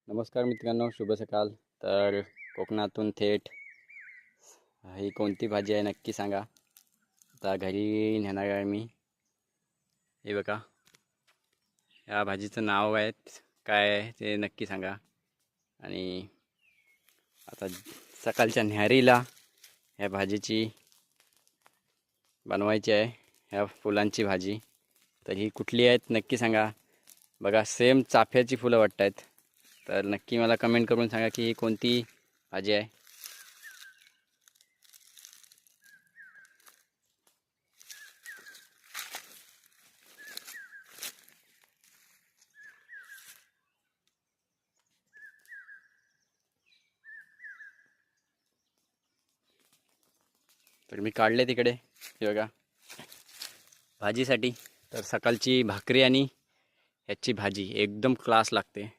नमस्कार मित्रांनो, शुभ सकाळ. तर कोकणातून थेट ही कोणती भाजी आहे नक्की सांगा. आता घरी नेणार आहे मी. हे बघा, या भाजीचं नाव आहे काय आहे ते नक्की सांगा. आणि आता सकाळच्या न्याहारीला ह्या भाजीची बनवायची आहे, ह्या फुलांची भाजी. तर ही कुठली आहेत नक्की सांगा. बघा, सेम चाफ्याची फुलं वाटत आहेत. तर नक्की मला कमेंट करून सांगा की ही कोणती भाजी आहे. तर मी काढले तिकडे. हे बघा, भाजीसाठी तर सकाळची भाकरी आणि ह्याची भाजी एकदम क्लास लागते.